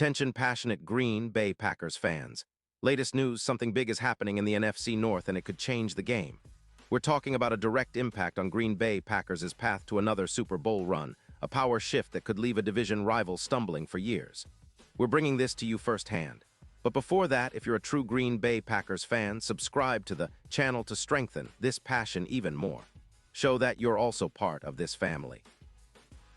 Attention passionate Green Bay Packers fans. Latest news, something big is happening in the NFC North and it could change the game. We're talking about a direct impact on Green Bay Packers' path to another Super Bowl run, a power shift that could leave a division rival stumbling for years. We're bringing this to you firsthand. But before that, if you're a true Green Bay Packers fan, subscribe to the channel to strengthen this passion even more. Show that you're also part of this family.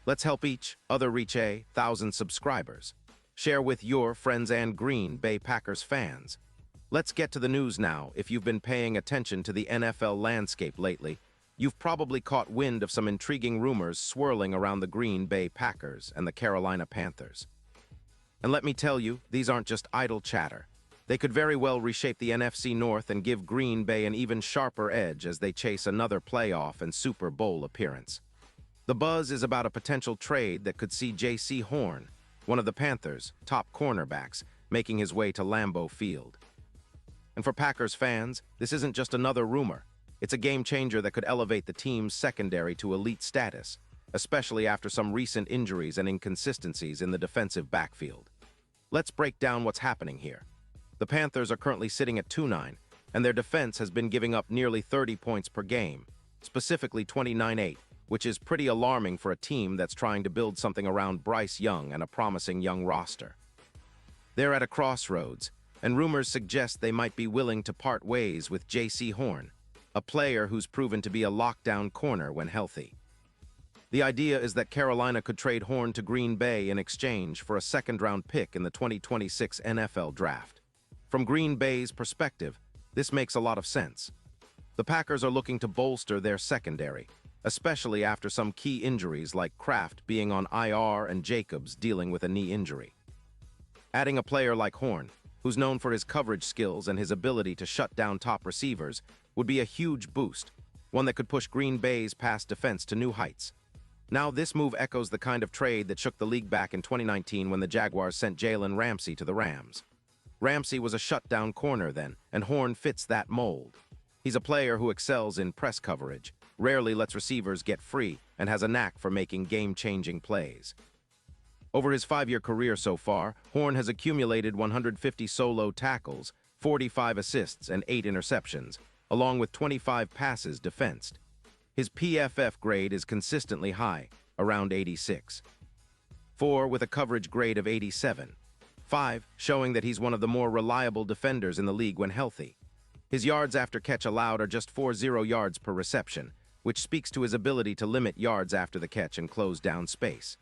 Let's help each other reach 1,000 subscribers. Share with your friends and Green Bay Packers fans. Let's get to the news now. If you've been paying attention to the NFL landscape lately, you've probably caught wind of some intriguing rumors swirling around the Green Bay Packers and the Carolina Panthers. And let me tell you, these aren't just idle chatter. They could very well reshape the NFC North and give Green Bay an even sharper edge as they chase another playoff and Super Bowl appearance. The buzz is about a potential trade that could see J.C. Horn, one of the Panthers' top cornerbacks, making his way to Lambeau Field. And for Packers fans, this isn't just another rumor. It's a game-changer that could elevate the team's secondary to elite status, especially after some recent injuries and inconsistencies in the defensive backfield. Let's break down what's happening here. The Panthers are currently sitting at 2-9, and their defense has been giving up nearly 30 points per game, specifically 29-8, which is pretty alarming for a team that's trying to build something around Bryce Young and a promising young roster. They're at a crossroads, and rumors suggest they might be willing to part ways with J.C. Horn, a player who's proven to be a lockdown corner when healthy. The idea is that Carolina could trade Horn to Green Bay in exchange for a second-round pick in the 2026 NFL Draft. From Green Bay's perspective, this makes a lot of sense. The Packers are looking to bolster their secondary, especially after some key injuries like Kraft being on IR and Jacobs dealing with a knee injury. Adding a player like Horn, who's known for his coverage skills and his ability to shut down top receivers, would be a huge boost, one that could push Green Bay's pass defense to new heights. Now, this move echoes the kind of trade that shook the league back in 2019 when the Jaguars sent Jalen Ramsey to the Rams. Ramsey was a shutdown corner then, and Horn fits that mold. He's a player who excels in press coverage, rarely lets receivers get free, and has a knack for making game-changing plays. Over his 5-year career so far, Horn has accumulated 150 solo tackles, 45 assists, and 8 interceptions, along with 25 passes defensed. His PFF grade is consistently high, around 86. 4 with a coverage grade of 87. 5, showing that he's one of the more reliable defenders in the league when healthy. His yards after catch allowed are just 40 yards per reception, which speaks to his ability to limit yards after the catch and close down space.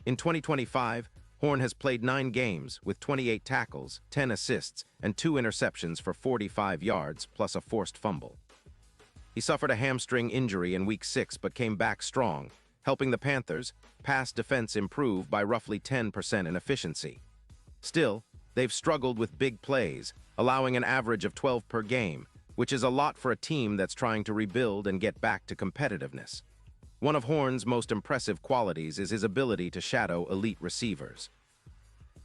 In 2025, Horn has played 9 games with 28 tackles, 10 assists, and 2 interceptions for 45 yards, plus a forced fumble. He suffered a hamstring injury in Week 6 but came back strong, helping the Panthers' pass defense improve by roughly 10% in efficiency. Still, they've struggled with big plays, allowing an average of 12 per game, which is a lot for a team that's trying to rebuild and get back to competitiveness. One of Horn's most impressive qualities is his ability to shadow elite receivers.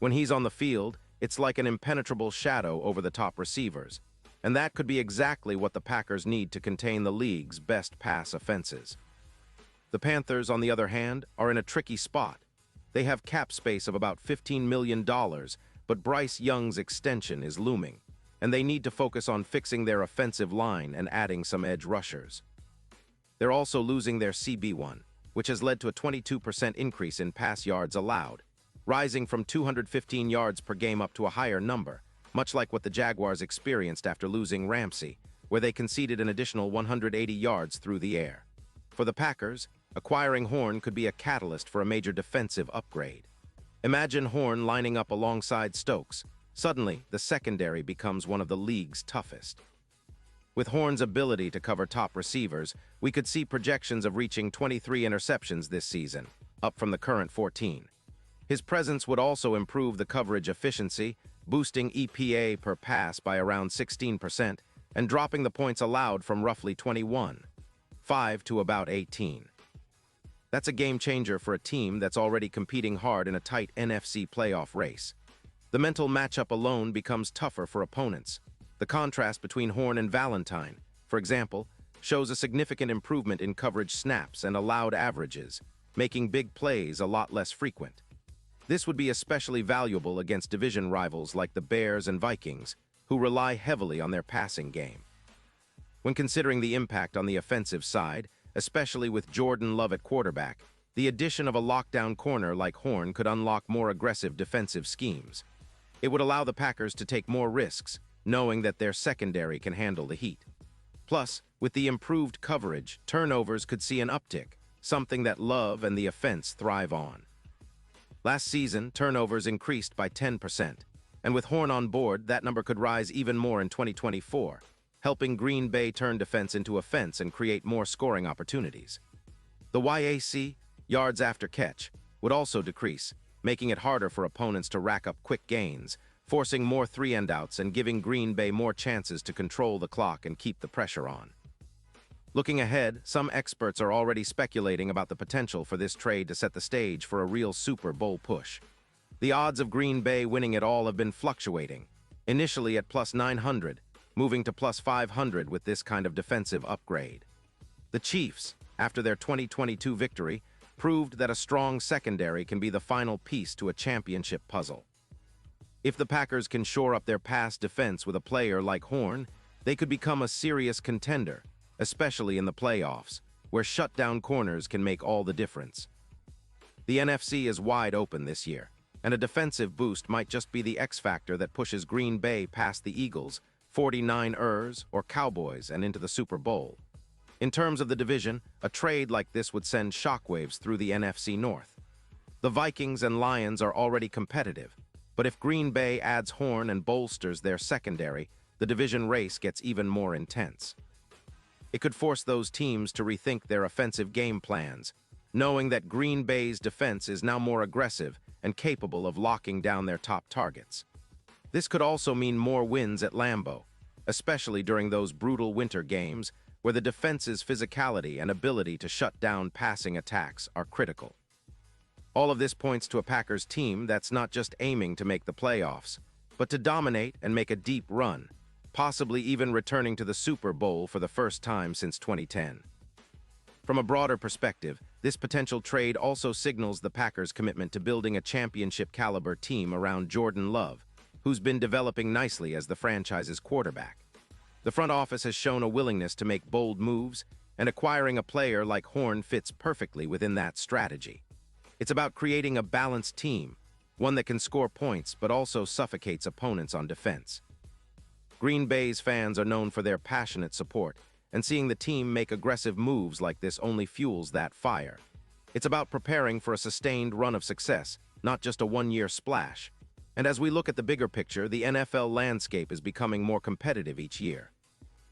When he's on the field, it's like an impenetrable shadow over the top receivers, and that could be exactly what the Packers need to contain the league's best pass offenses. The Panthers, on the other hand, are in a tricky spot. They have cap space of about $15 million, but Bryce Young's extension is looming, and they need to focus on fixing their offensive line and adding some edge rushers. They're also losing their CB1, which has led to a 22% increase in pass yards allowed, rising from 215 yards per game up to a higher number, much like what the Jaguars experienced after losing Ramsey, where they conceded an additional 180 yards through the air. For the Packers, acquiring Horn could be a catalyst for a major defensive upgrade. Imagine Horn lining up alongside Stokes. Suddenly, the secondary becomes one of the league's toughest. With Horn's ability to cover top receivers, we could see projections of reaching 23 interceptions this season, up from the current 14. His presence would also improve the coverage efficiency, boosting EPA per pass by around 16% and dropping the points allowed from roughly 21.5 to about 18. That's a game-changer for a team that's already competing hard in a tight NFC playoff race. The mental matchup alone becomes tougher for opponents. The contrast between Horn and Valentine, for example, shows a significant improvement in coverage snaps and allowed averages, making big plays a lot less frequent. This would be especially valuable against division rivals like the Bears and Vikings, who rely heavily on their passing game. When considering the impact on the offensive side, especially with Jordan Love at quarterback, the addition of a lockdown corner like Horn could unlock more aggressive defensive schemes. It would allow the Packers to take more risks, knowing that their secondary can handle the heat. Plus, with the improved coverage, turnovers could see an uptick, something that Love and the offense thrive on. Last season, turnovers increased by 10%, and with Horn on board, that number could rise even more in 2024, helping Green Bay turn defense into offense and create more scoring opportunities. The YAC, yards after catch, would also decrease, making it harder for opponents to rack up quick gains, forcing more three-and-outs and giving Green Bay more chances to control the clock and keep the pressure on. Looking ahead, some experts are already speculating about the potential for this trade to set the stage for a real Super Bowl push. The odds of Green Bay winning it all have been fluctuating, initially at plus 900, moving to plus 500 with this kind of defensive upgrade. The Chiefs, after their 2022 victory, proved that a strong secondary can be the final piece to a championship puzzle. If the Packers can shore up their pass defense with a player like Horn, they could become a serious contender, especially in the playoffs, where shutdown corners can make all the difference. The NFC is wide open this year, and a defensive boost might just be the X factor that pushes Green Bay past the Eagles, 49ers, or Cowboys and into the Super Bowl. In terms of the division, a trade like this would send shockwaves through the NFC North. The Vikings and Lions are already competitive, but if Green Bay adds Horn and bolsters their secondary, the division race gets even more intense. It could force those teams to rethink their offensive game plans, knowing that Green Bay's defense is now more aggressive and capable of locking down their top targets. This could also mean more wins at Lambeau, especially during those brutal winter games where the defense's physicality and ability to shut down passing attacks are critical. All of this points to a Packers team that's not just aiming to make the playoffs, but to dominate and make a deep run, possibly even returning to the Super Bowl for the first time since 2010. From a broader perspective, this potential trade also signals the Packers' commitment to building a championship-caliber team around Jordan Love, who's been developing nicely as the franchise's quarterback. The front office has shown a willingness to make bold moves, and acquiring a player like Horn fits perfectly within that strategy. It's about creating a balanced team, one that can score points but also suffocates opponents on defense. Green Bay's fans are known for their passionate support, and seeing the team make aggressive moves like this only fuels that fire. It's about preparing for a sustained run of success, not just a one-year splash. And as we look at the bigger picture, the NFL landscape is becoming more competitive each year.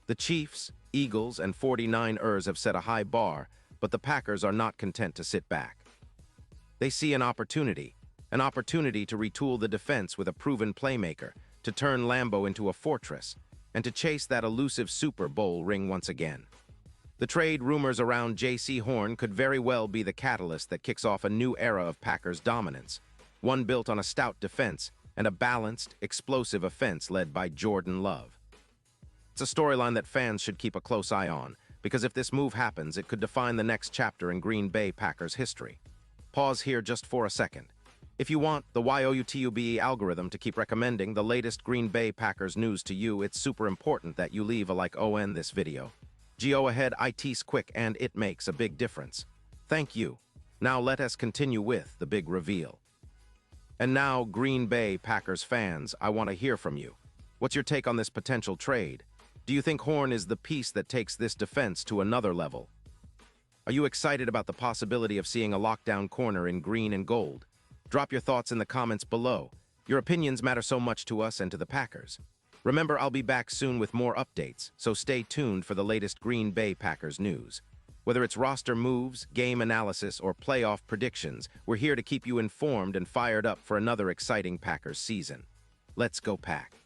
The Chiefs, Eagles, and 49ers have set a high bar, but the Packers are not content to sit back. They see an opportunity to retool the defense with a proven playmaker, to turn Lambeau into a fortress, and to chase that elusive Super Bowl ring once again. The trade rumors around J.C. Horn could very well be the catalyst that kicks off a new era of Packers dominance, one built on a stout defense and a balanced, explosive offense led by Jordan Love. It's a storyline that fans should keep a close eye on, because if this move happens, it could define the next chapter in Green Bay Packers history. Pause here just for a second. If you want the YouTube algorithm to keep recommending the latest Green Bay Packers news to you, it's super important that you leave a like on this video. Go ahead, it's quick and it makes a big difference. Thank you. Now let us continue with the big reveal. And now, Green Bay Packers fans, I want to hear from you. What's your take on this potential trade? Do you think Horn is the piece that takes this defense to another level? Are you excited about the possibility of seeing a lockdown corner in green and gold? Drop your thoughts in the comments below. Your opinions matter so much to us and to the Packers. Remember, I'll be back soon with more updates, so stay tuned for the latest Green Bay Packers news. Whether it's roster moves, game analysis, or playoff predictions, we're here to keep you informed and fired up for another exciting Packers season. Let's go Pack!